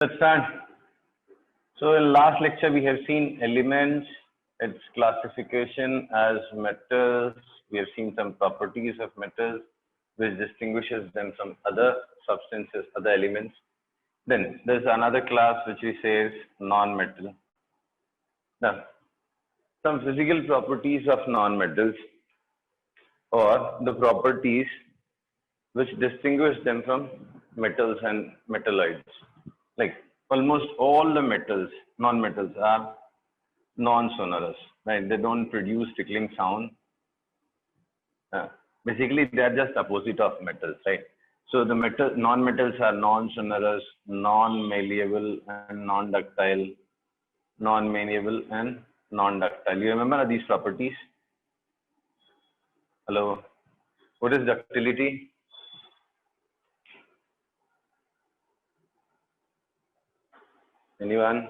Let's start. So in last lecture, we have seen elements, its classification as metals. We have seen some properties of metals, which distinguishes them from other substances, other elements. Then there's another class which we say is non-metal. Now, some physical properties of non-metals or the properties which distinguish them from metals and metalloids. Like almost all the metals, non-metals are non-sonorous, right? They don't produce tickling sound. Basically, they are just opposite of metals, right? So the non-metals are non-sonorous, non-malleable and non-ductile, non-malleable and non-ductile. You remember these properties? Hello. What is ductility? Anyone?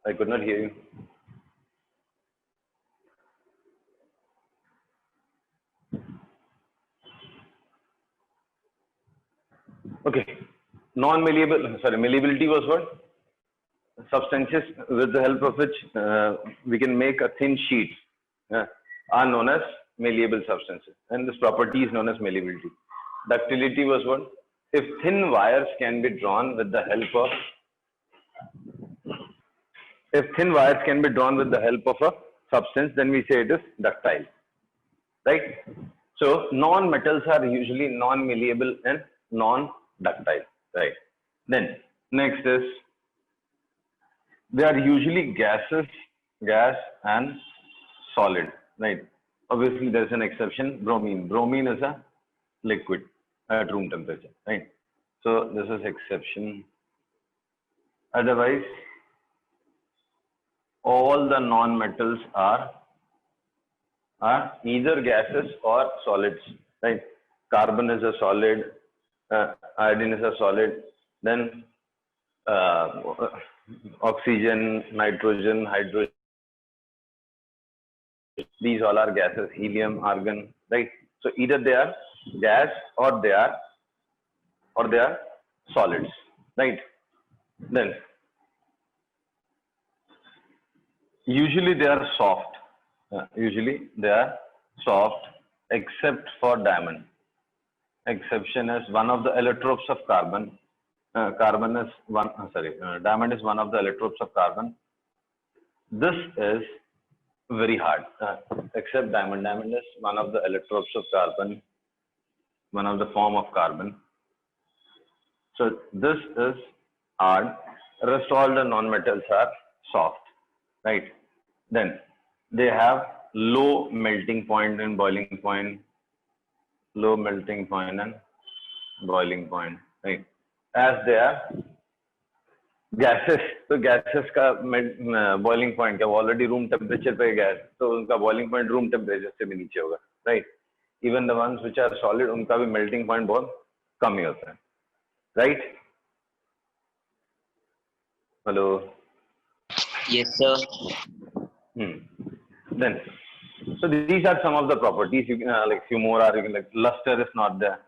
I could not hear you. Okay. Non-malleable, sorry, malleability was what? Substances with the help of which we can make a thin sheet are known as malleable substances. And this property is known as malleability. Ductility was what? If thin wires can be drawn with the help of a substance, then we say it is ductile, right? So non-metals are usually non-malleable and non-ductile, right? Then next is they are usually gases, gas and solid, right? Obviously there is an exception, bromine. Bromine is a liquid at room temperature, right? So this is exception. Otherwise, all the non-metals are either gases or solids, right? Carbon is a solid, iodine is a solid, then oxygen, nitrogen, hydrogen, these all are gases, helium, argon, right? So either they are gas or they are solids, right? Then usually they are soft. Except for diamond. Exception is one of the allotropes of carbon. Diamond is one of the allotropes of carbon. This is very hard, except diamond. Diamond is one of the allotropes of carbon, one of the form of carbon. So this is hard. Rest all the non-metals are soft, right? Then they have low melting point and boiling point. Low melting point and boiling point, right? As they are gases, तो gases का boiling point क्या already room temperature पे gas, तो उनका boiling point room temperature से भी नीचे होगा, right? Even the ones which are solid, उनका भी melting point बहुत कम ही होता है, right? Hello. Yes, sir. Then, so these are some of the properties. You can like few more are like luster is not there.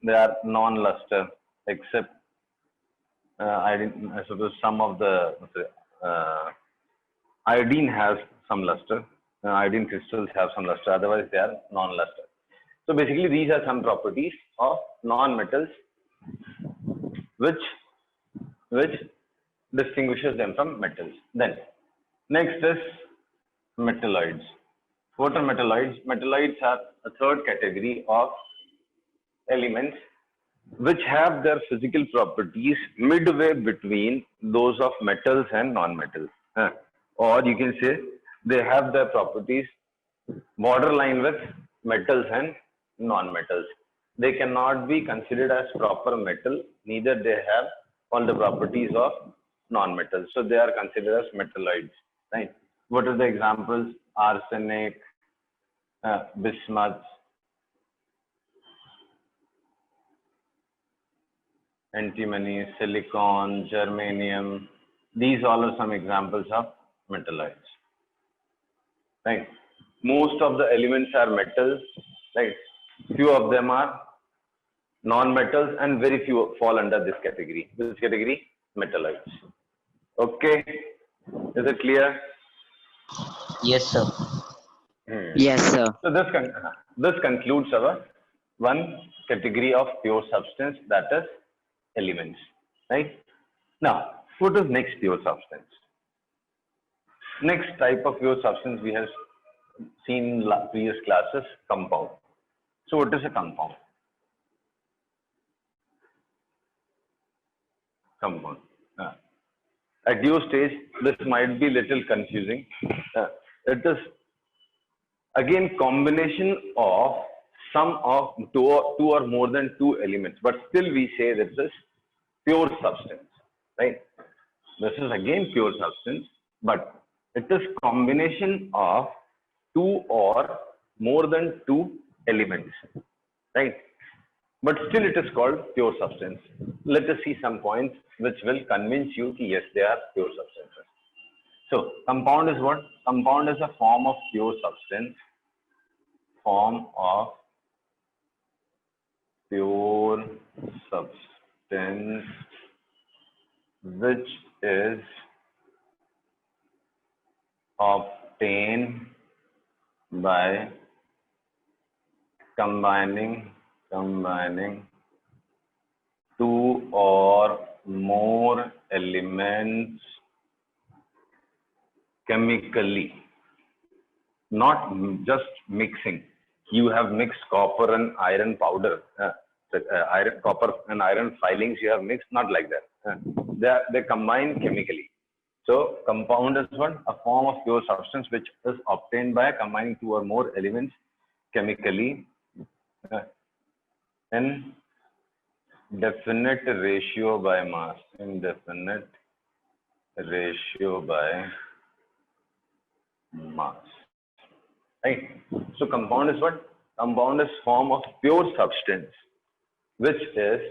They are non-luster except I suppose some of the iodine has some luster. Iodine crystals have some luster. Otherwise, they are non-luster. So basically, these are some properties of non-metals, which distinguishes them from metals. Then next is metalloids. What are metalloids? Metalloids are a third category of elements which have their physical properties midway between those of metals and non-metals. Or you can say they have their properties borderline with metals and non-metals. They cannot be considered as proper metal, neither they have all the properties of non-metals. So they are considered as metalloids, right? What are the examples? Arsenic, bismuth, antimony, silicon, germanium. These all are some examples of metalloids, right? Most of the elements are metals right? Few of them are non-metals and very few fall under this category. This category, metalloids. Okay, is it clear? Yes, sir. Yes, sir. So this concludes our one category of pure substance, that is elements, right? Now, what is next pure substance? Next type of pure substance we have seen in previous classes, compound. So what is a compound? Compound. At your stage, this might be little confusing. It is again combination of sum of two or more than two elements, but still we say this is pure substance, right? This is again pure substance, but it is combination of two or more than two elements, right? But still it is called pure substance. Let us see some points which will convince you that yes, they are pure substances. So compound is what? Compound is a form of pure substance, form of pure substance which is obtained by combining two or more elements chemically, not just mixing. You have mixed copper and iron powder, copper and iron filings you have mixed, not like that. They combine chemically. So compound is what? A form of pure substance which is obtained by combining two or more elements chemically in definite ratio by mass. Indefinite ratio by mass. Right? So compound is what? Compound is form of pure substance which is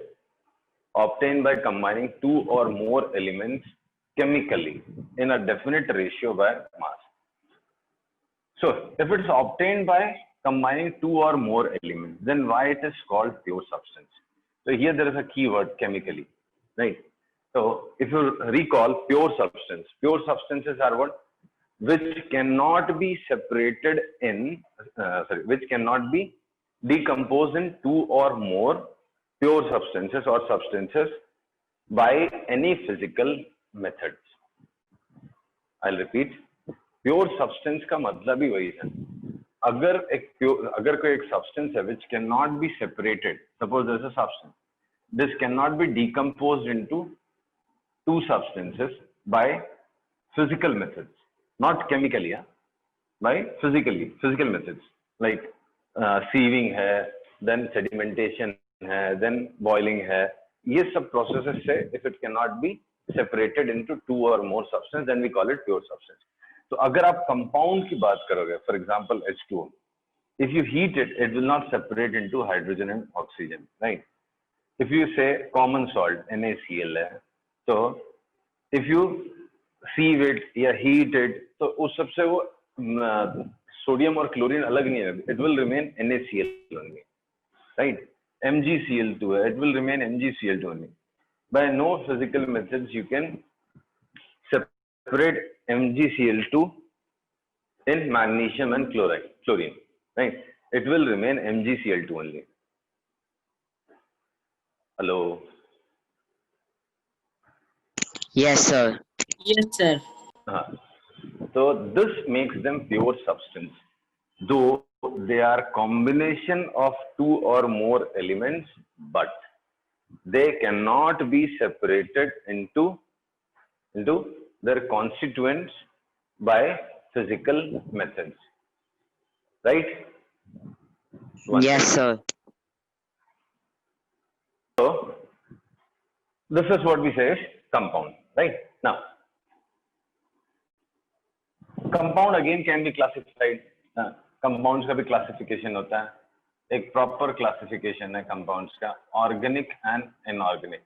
obtained by combining two or more elements chemically in a definite ratio by mass. So if it is obtained by combining two or more elements, then why it is called pure substance? So here there is a keyword, chemically, right? So if you recall pure substances are what? Which cannot be separated in, which cannot be decomposed in two or more pure substances or substances by any physical methods. I'll repeat. Pure substance का मतलब ही वही है. अगर कोई एक substance है which cannot be separated, suppose there is a substance, this cannot be decomposed into two substances by physical methods, not chemically, by physical methods like sieving है, then sedimentation है, then boiling है. ये सब processes से if it cannot be separated into two or more substances, then we call it pure substance. तो अगर आप compound की बात करोगे, for example H2O, if you heat it, it will not separate into hydrogen and oxygen, right? If you say common salt NaCl है, so if you sieve it या heat it, तो उस सबसे वो सोडियम और क्लोरीन अलग नहीं है. It will remain NaCl only, right? MgCl2 है, it will remain MgCl2 only. By no physical methods you can separate MgCl2 in magnesium and chlorine, right? It will remain MgCl2 only. Hello. Yes, sir. Yes, sir. So this makes them pure substance, though they are combination of two or more elements, but they cannot be separated into their constituents by physical methods, right? Yes, sir. So this is what we say is compound, right? Now compound again can be classified. Compounds का भी classification होता है. एक proper classification है compounds का, organic and inorganic.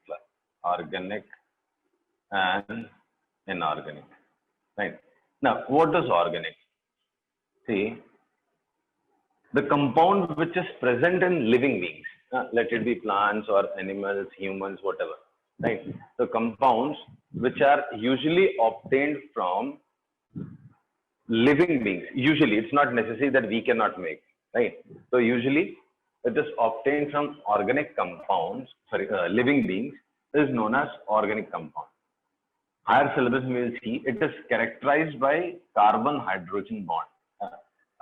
Organic and inorganic, right? Now what is organic? See, the compound which is present in living beings, let it be plants or animals, humans, whatever, right? The compounds which are usually obtained from living beings. Usually, it's not necessary that we cannot make, right? So usually, it is obtained from organic compounds. Sorry, living beings is known as organic compound. Higher syllabus we will see it is characterized by carbon hydrogen bond.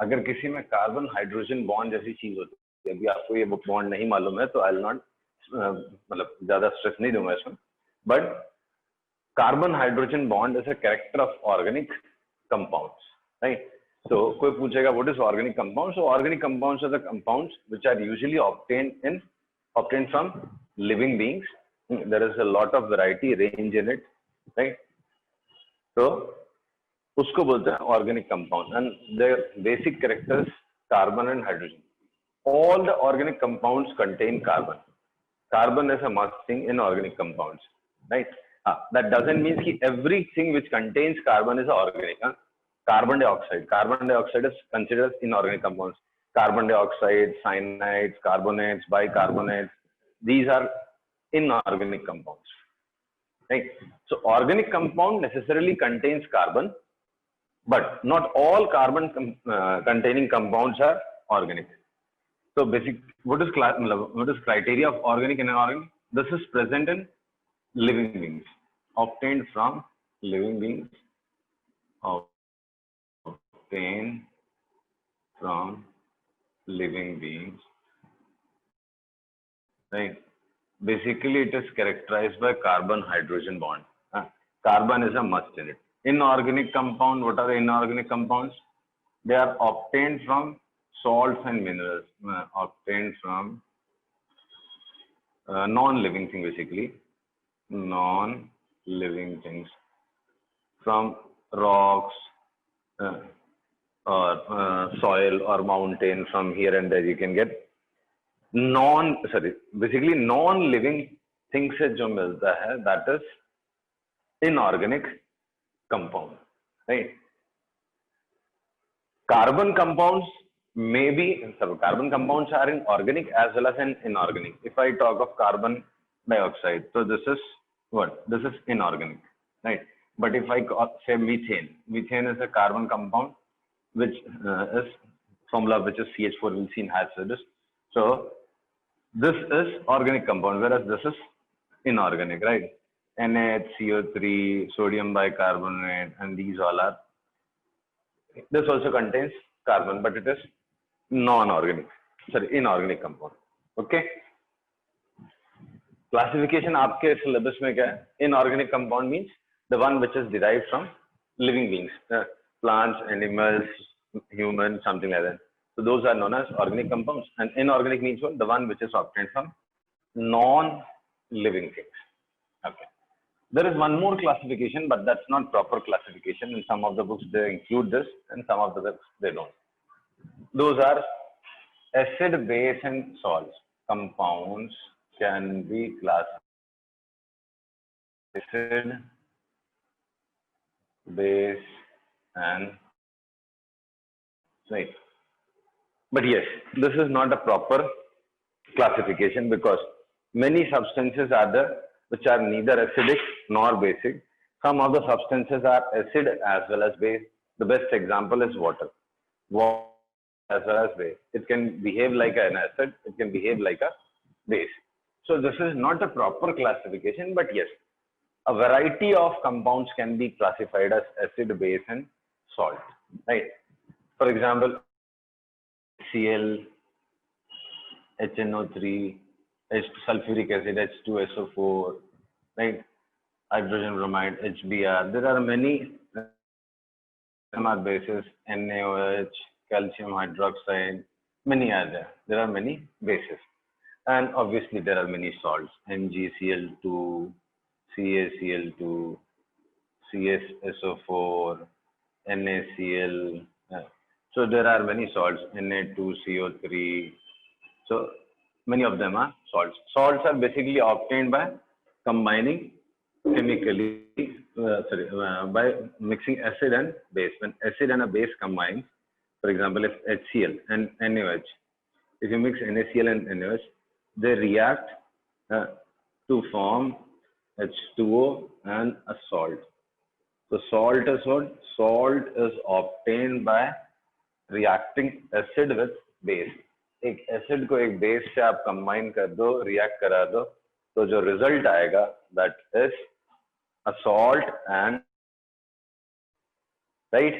अगर किसी में carbon hydrogen bond जैसी चीज होती है, अभी आपको ये बॉन्ड नहीं मालूम है तो आई विल नॉट मतलब ज्यादा स्ट्रेस नहीं दूंगा इसमें, but carbon hydrogen bond is a character of organic compounds, right? So, कोई पूछेगा what is organic compounds? So, organic compounds are the compounds which are usually obtained from living beings. There is a lot of variety range in it, right? So, उसको बोलते हैं organic compound, and their basic characters carbon and hydrogen. All the organic compounds contain carbon. Carbon is a must thing in organic compounds, right? That doesn't mean that everything which contains carbon is organic. Carbon dioxide is considered inorganic compounds. Carbon dioxide, cyanides, carbonates, bicarbonates, these are inorganic compounds, right? So organic compound necessarily contains carbon, but not all carbon containing compounds are organic. So basic, what is criteria of organic and inorganic? This is present in living beings, obtained from living beings, obtained from living beings, right? Basically, it is characterized by carbon-hydrogen bond. Carbon is a must in it. Inorganic compound, what are the inorganic compounds? They are obtained from salts and minerals, obtained from non-living things, basically. Non-living things. From rocks, or soil or mountain, from here and there you can get basically non-living things से जो मिलता है, that is inorganic compound, right? Carbon compounds carbon compounds are in organic as well as in inorganic. If I talk of carbon dioxide, so this is what? This is inorganic, right? But if I say methane is a carbon compound which is formula which is CH4, we'll see in hazardous. So this is organic compound, whereas this is inorganic, right? NaHCO3, sodium bicarbonate, and these all are. This also contains carbon, but it is inorganic compound. Okay. Classification आपके syllabus में क्या है? Inorganic compound means the one which is derived from living beings, plants, animals, humans, something like that. So those are known as organic compounds. And inorganic means what? The one which is obtained from non-living things. Okay. There is one more classification, but that's not proper classification. In some of the books they include this, and some of the books they don't. Those are acid, base, and salts. Compounds can be classified acid, base, and right. But yes, this is not a proper classification because many substances are there which are neither acidic nor basic. Some of the substances are acid as well as base. The best example is water. Water as well as base. It can behave like an acid, it can behave like a base. So this is not a proper classification, but yes, a variety of compounds can be classified as acid, base, and salt, right? For example, Cl, HNO3, sulfuric acid, H2SO4, right? Hydrogen bromide, HBr. There are many bases, NaOH, calcium hydroxide, many are there. There are many bases. And obviously there are many salts, MgCl2, CaCl2, CsSO4, NaCl. So there are many salts, Na2CO3. So many of them are salts. Salts are basically obtained by combining chemically, by mixing acid and base. When acid and a base combine, For example, if HCl and NaOH, if you mix NaCl and NaOH, they react to form H2O and a salt. So salt is what? Salt is obtained by reacting acid with base. एक acid को एक base से आप combine कर दो, react करा दो, तो जो result आएगा, that is a salt and, right?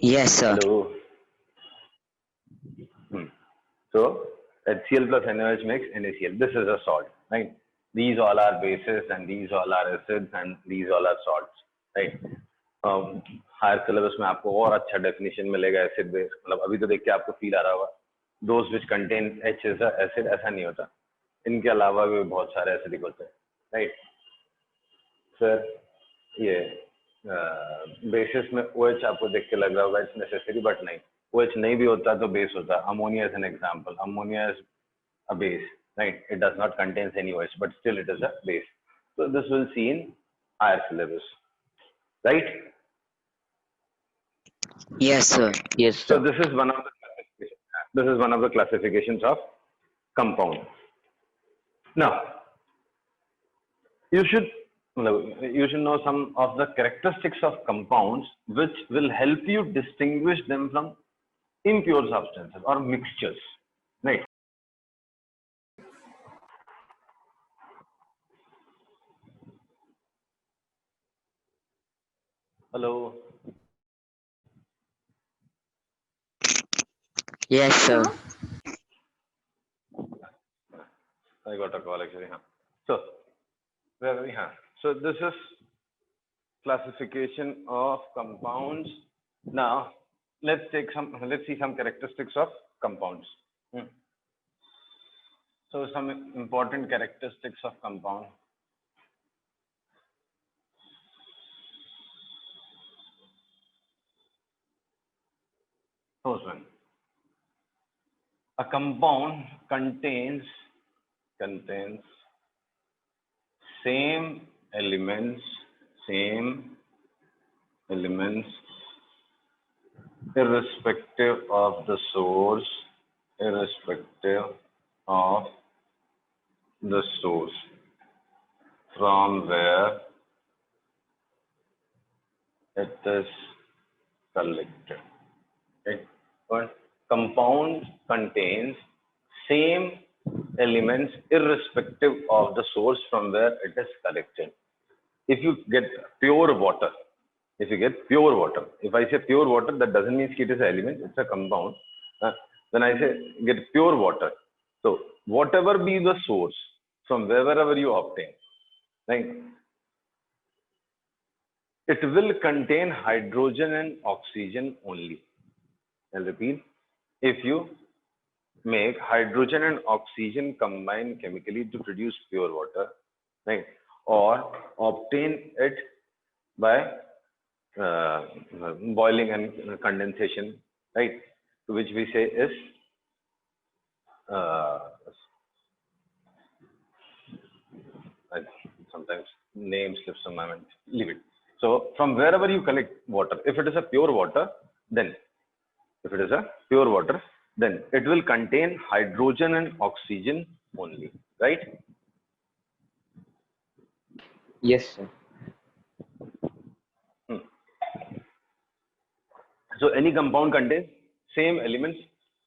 Yes, sir. Hello. So HCl plus NaOH makes NaCl. This is a salt, right? These all are bases and these all are acids and these all are salts, right? Higher syllabus में आपको और अच्छा definition मिलेगा acid base. मतलब अभी तो देख के आपको feel आ रहा होगा. Those which contain H is a acid, ऐसा नहीं होता. इनके अलावा भी बहुत सारे acidic होते हैं, right? Sir, ये bases में OH आपको देख के लग रहा होगा it's necessary, but नहीं. OH नहीं भी होता तो base होता. Ammonia is an example. Ammonia is a base, right? It does not contain any OH, but still it is a base. So this we'll see in higher syllabus, right? Yes, sir. Yes, So sir. this is one of the classifications of compound. Now you should know some of the characteristics of compounds which will help you distinguish them from impure substances or mixtures, right? Hello. Yes, sir. I got a call actually. So where are we? So this is classification of compounds. Now let's see some characteristics of compounds. So some important characteristics of compound. First one. A compound contains same elements irrespective of the source from where it is collected. Okay. But compound contains same elements irrespective of the source from where it is collected. If you get pure water, if I say pure water, that doesn't mean it is an element, it's a compound. When I say get pure water, so whatever be the source from wherever you obtain, right, it will contain hydrogen and oxygen only. I'll repeat, if you make hydrogen and oxygen combine chemically to produce pure water, right, or obtain it by boiling and condensation, right, which we say is sometimes name slips from my mind, leave it. So from wherever you collect water, if it is a pure water, then it will contain hydrogen and oxygen only, right? Yes, sir. So any compound contains same elements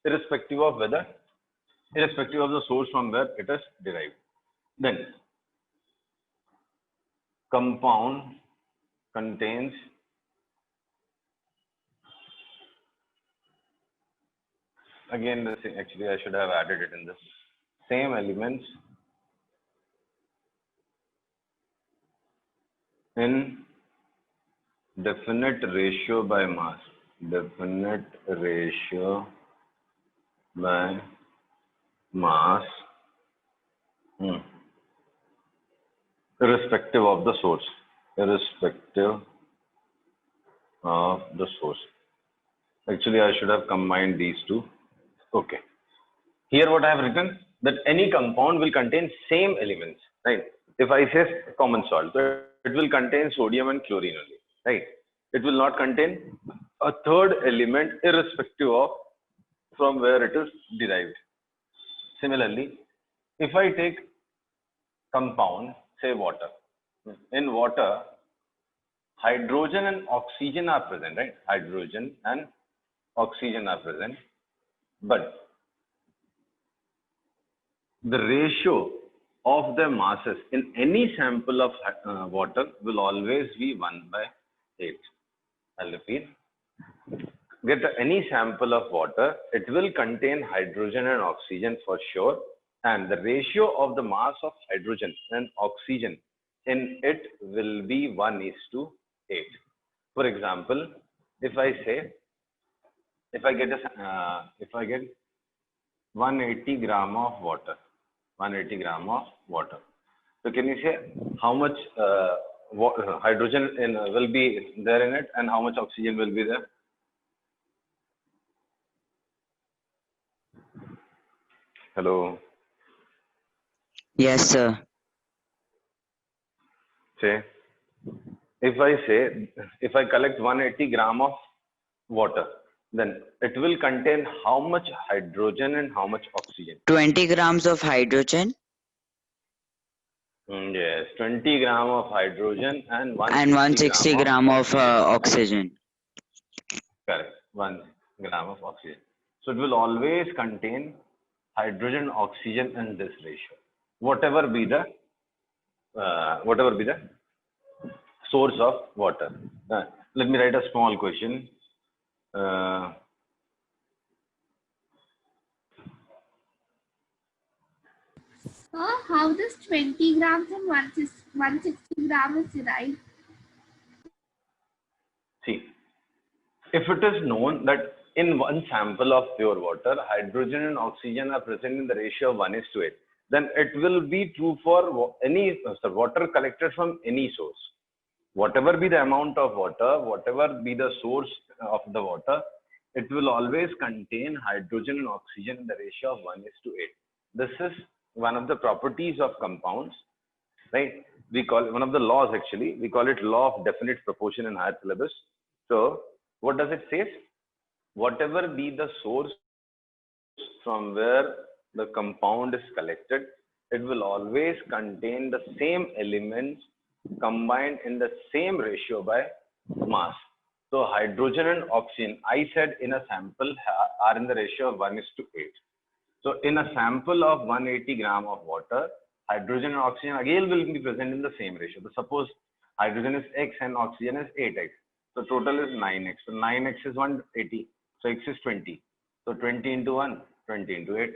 irrespective of the source from where it is derived. Then compound contains again the same, actually I should have added it in this, same elements in definite ratio by mass, irrespective of the source, Actually, I should have combined these two. Okay. Here what I have written, that any compound will contain same elements, right? If I say common salt, so it will contain sodium and chlorine only, right? It will not contain a third element irrespective of from where it is derived. Similarly, if I take compound, say water, in water, hydrogen and oxygen are present, right? Hydrogen and oxygen are present, but the ratio of their masses in any sample of water will always be 1/8. I'll repeat. Get any sample of water, it will contain hydrogen and oxygen for sure, and the ratio of the mass of hydrogen and oxygen in it will be 1:8. For example, if I say, if I get 180 gram of water, 180 gram of water. So can you say how much hydrogen will be there in it and how much oxygen will be there? Hello. Yes, sir. Say, if I collect 180 gram of water, then it will contain how much hydrogen and how much oxygen? 20 grams of hydrogen Yes, 20 gram of hydrogen and and 160 gram gram of of oxygen. oxygen. Correct, 1 gram of oxygen. So it will always contain hydrogen, oxygen in this ratio, whatever be the source of water. Let me write a small question. How does 20 grams and 160 grams is derived? See, if it is known that in one sample of pure water, hydrogen and oxygen are present in the ratio of 1:8, then it will be true for any water collected from any source. Whatever be the amount of water, whatever be the source of the water, it will always contain hydrogen and oxygen in the ratio of 1:8. This is one of the properties of compounds, right? We call it one of the laws, actually. We call it law of definite proportion in higher syllabus. So what does it say? Whatever be the source from where the compound is collected, it will always contain the same elements combined in the same ratio by mass. So hydrogen and oxygen, I said in a sample are in the ratio of 1:8. So in a sample of 180 gram of water, hydrogen and oxygen again will be present in the same ratio. So suppose hydrogen is X and oxygen is 8X. So total is 9X. So 9X is 180. So X is 20. So 20 into 1, 20 into 8.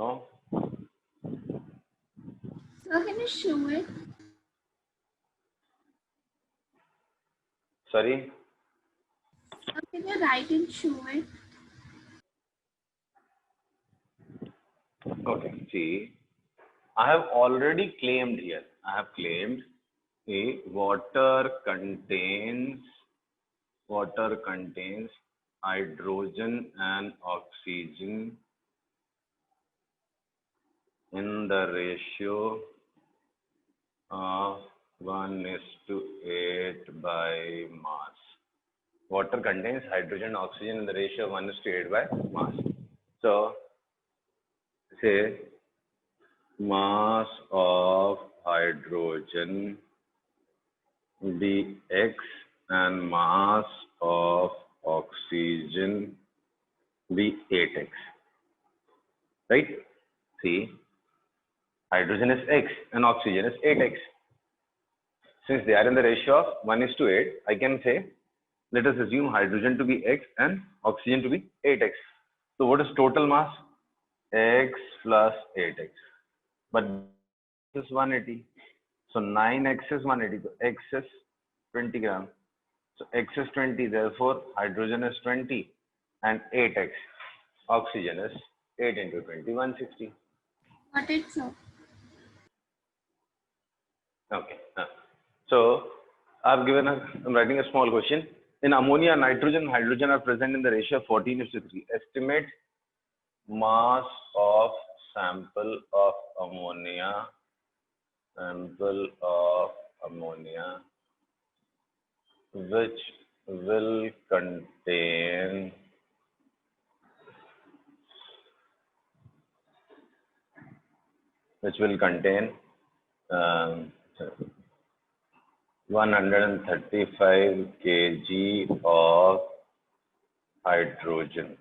No? So can you show it? Sorry? Or can you write and show it? Okay. See, I have already claimed here. I have claimed a water contains hydrogen and oxygen in the ratio of 1:8 by mass. Water contains hydrogen and oxygen in the ratio of 1:8 by mass. So, say mass of hydrogen be X and mass of oxygen be 8X. Right? See, hydrogen is X and oxygen is 8X. Since they are in the ratio of 1:8, I can say, let us assume hydrogen to be X and oxygen to be 8X. So what is total mass? X plus 8X. But this is 180. So 9X is 180. So X is 20 gram. So X is 20. Therefore, hydrogen is 20 and 8X. Oxygen is 8 into 20, 160. Got it, sir. Okay. So I'm writing a small question. In ammonia, nitrogen and hydrogen are present in the ratio of 14:3. Estimate mass of sample of ammonia which will contain um, 135 kg of hydrogen.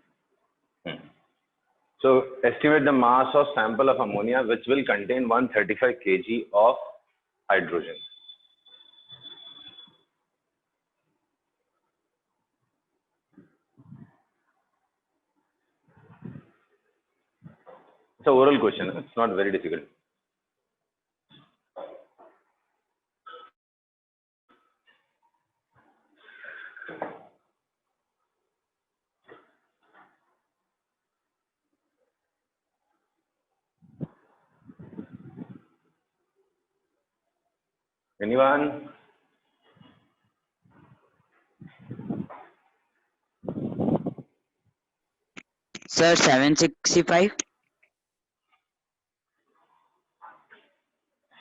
So estimate the mass of sample of ammonia which will contain 135 kg of hydrogen. It's an oral question. It's not very difficult. Anyone? Sir, 765.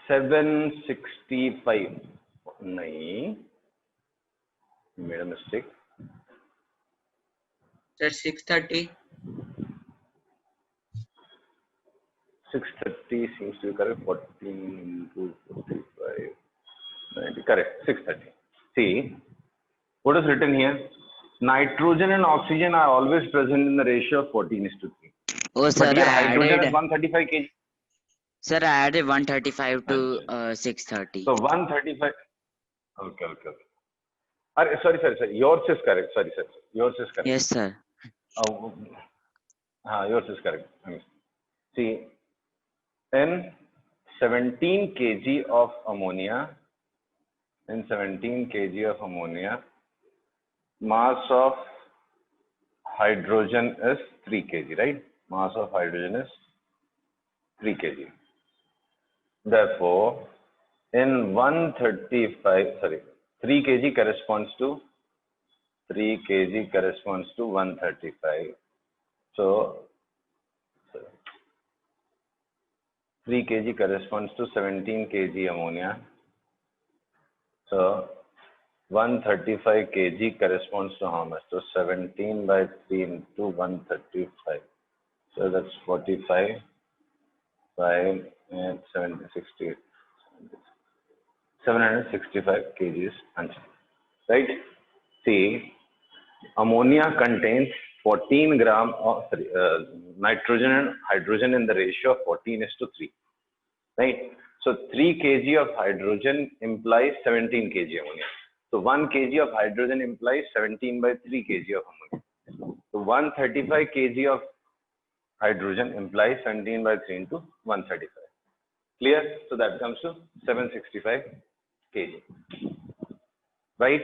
765. No, made a mistake. Sir, 630. 630 seems to be correct. 14 into 45. 90. Correct. 630. See, what is written here? Nitrogen and oxygen are always present in the ratio of 14:3. Oh, sir, But here I hydrogen added. is 135 kg. Sir, I added 135 to 630. So 135. Okay. Sorry. Yours is correct. Sorry. Yours is correct. Yes, sir. Yours is correct. See, in 17 kg of ammonia, mass of hydrogen is 3 kg, right? Mass of hydrogen is 3 kg. Therefore, in 3 kg corresponds to 135. So 3 kg corresponds to 17 kg ammonia. So 135 kg corresponds to how much? So 17 by 3 into 135. So that's 45, 5, and 60, 765 kg is answer. Right? See, ammonia contains 14 gram of nitrogen and hydrogen in the ratio of 14:3. Right? So 3 kg of hydrogen implies 17 kg ammonia. So 1 kg of hydrogen implies 17 by 3 kg of ammonia. So 135 kg of hydrogen implies 17 by 3 into 135. Clear? So that comes to 765 kg. Right?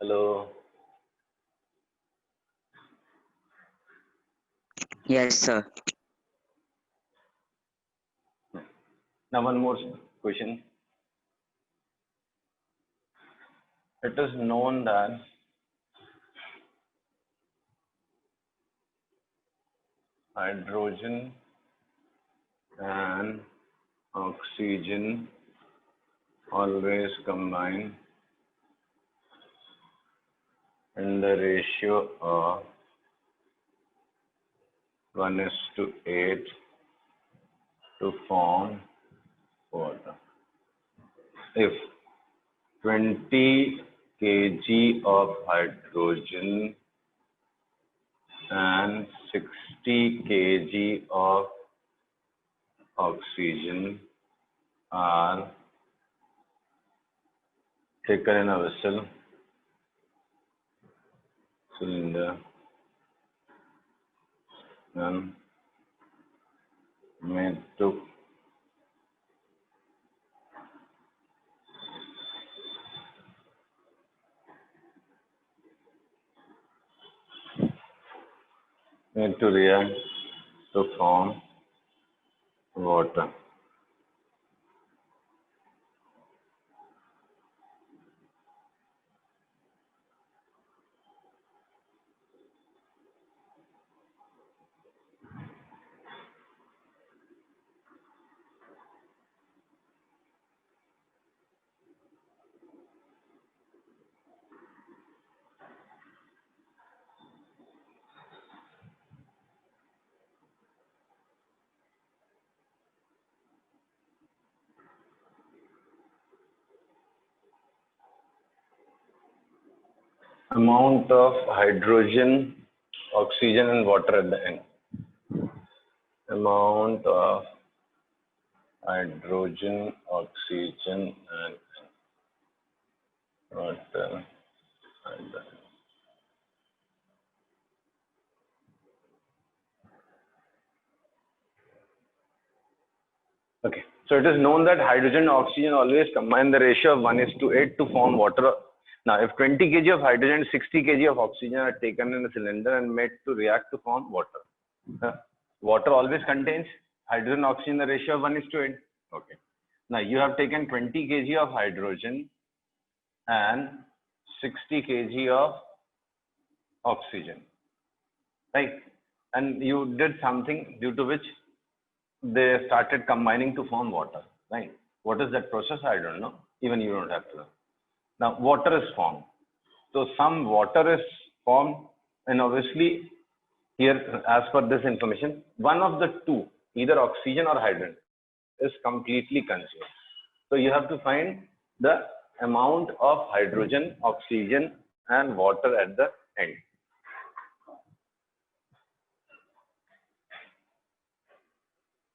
Hello? Yes, sir. Now one more question. It is known that hydrogen and oxygen always combine in the ratio of 1:8 to form water. If 20 kg of hydrogen and 60 kg of oxygen are taken in a vessel, cylinder, and made to react to form water. amount of hydrogen, oxygen, and water at the end. Amount of hydrogen, oxygen, and water at the end. Okay, so it is known that hydrogen and oxygen always combine the ratio of 1:8 to form water. Now, if 20 kg of hydrogen and 60 kg of oxygen are taken in a cylinder and made to react to form water, water always contains hydrogen and oxygen in the ratio of 1:8. Okay. Now, you have taken 20 kg of hydrogen and 60 kg of oxygen, right? And you did something due to which they started combining to form water, right? What is that process? I don't know. Even you don't have to know. Now, water is formed. So, some water is formed, and obviously, here, as per this information, one of the two, either oxygen or hydrogen, is completely consumed. So, you have to find the amount of hydrogen, oxygen, and water at the end.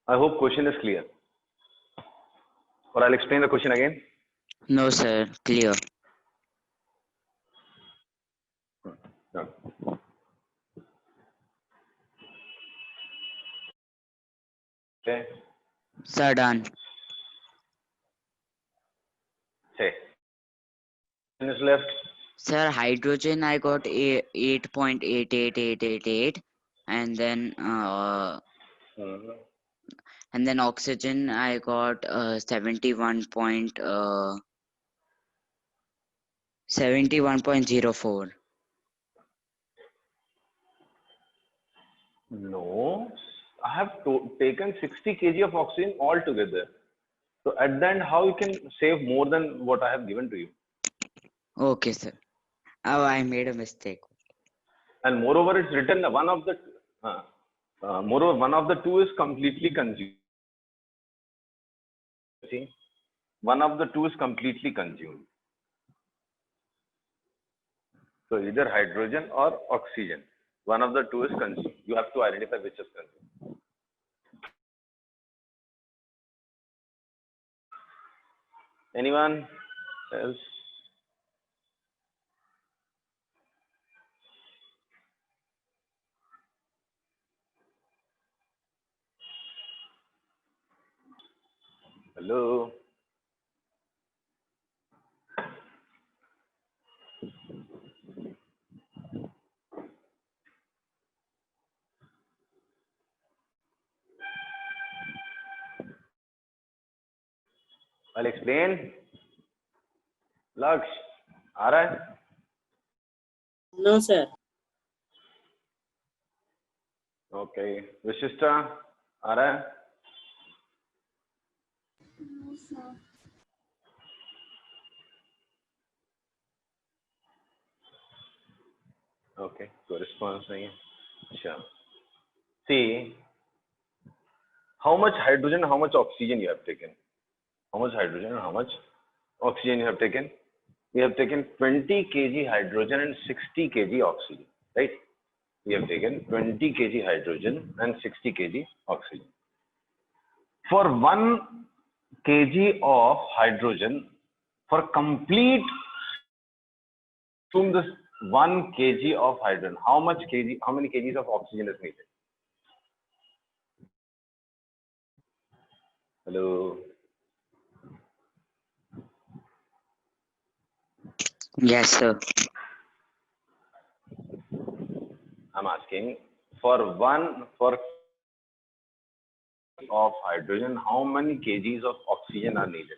I hope question is clear. Or I'll explain the question again. No, sir. Clear. No. Okay. Sir, done. Say. Is left. Sir, hydrogen I got 8.88888, and then Mhm. and then oxygen I got 71.04. No, I have taken 60 kg of oxygen altogether. So at the end, how you can save more than what I have given to you? Okay, sir. Oh, I made a mistake. And moreover, it's written one of the moreover one of the two is completely consumed. See, one of the two is completely consumed. So either hydrogen or oxygen. One of the two is consumed. You have to identify which is consumed. Anyone else? Hello. I'll explain. Laksh, आ रहा है? No, sir. Okay. Vishishta, आ रहा है? No, sir. Okay. So response नहीं है. अच्छा. See, how much hydrogen, how much oxygen you have taken? How much hydrogen and how much oxygen you have taken? We have taken 20 kg hydrogen and 60 kg oxygen, right? We have taken 20 kg hydrogen and 60 kg oxygen. For 1 kg of hydrogen, for complete consume this 1 kg of hydrogen, how many kgs of oxygen is needed? Hello. Yes, sir. I'm asking for of hydrogen, how many kgs of oxygen are needed?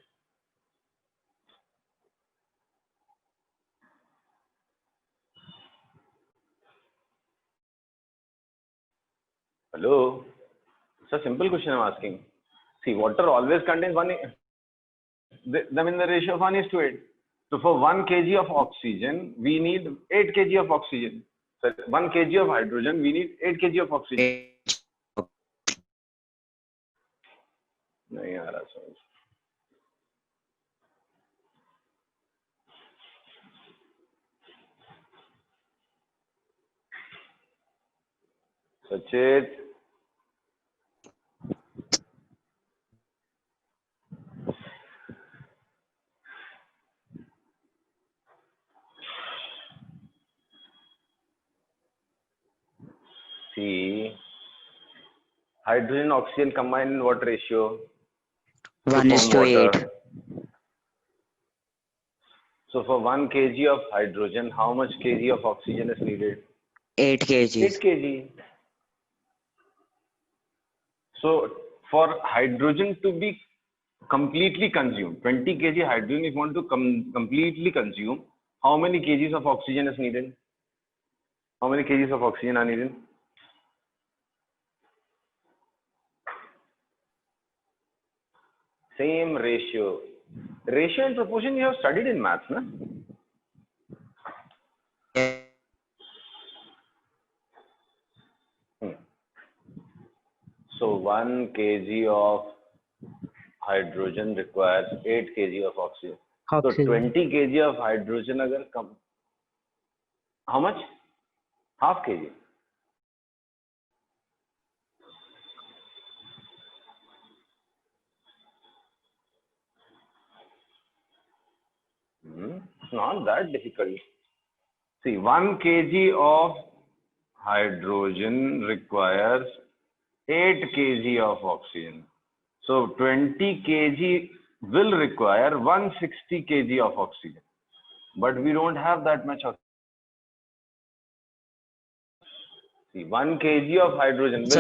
Hello. It's a simple question I'm asking. See, water always contains one. Them in the ratio of 1:8. So for 1 kg of oxygen, we need 8 kg of oxygen. So 1 kg of hydrogen, we need 8 kg of oxygen. नहीं आ रहा समझ. Sachit. See, hydrogen oxygen combined in what ratio? 1:8. So for 1 kg of hydrogen, how much kg of oxygen is needed? 8 8 kgs. kg. So for hydrogen to be completely consumed, 20 kg hydrogen, if you want to completely consume, how many kgs of oxygen is needed? How many kgs of oxygen are needed? Same ratio. Ratio and proportion you have studied in maths, na? So 1 kg of hydrogen requires 8 kg of oxygen. So 20 kg of hydrogen agar come, how much? Half kg. It's not that difficult. See, 1 kg of hydrogen requires 8 kg of oxygen. So 20 kg will require 160 kg of oxygen. But we don't have that much oxygen. See, 1 kg of hydrogen will Sir,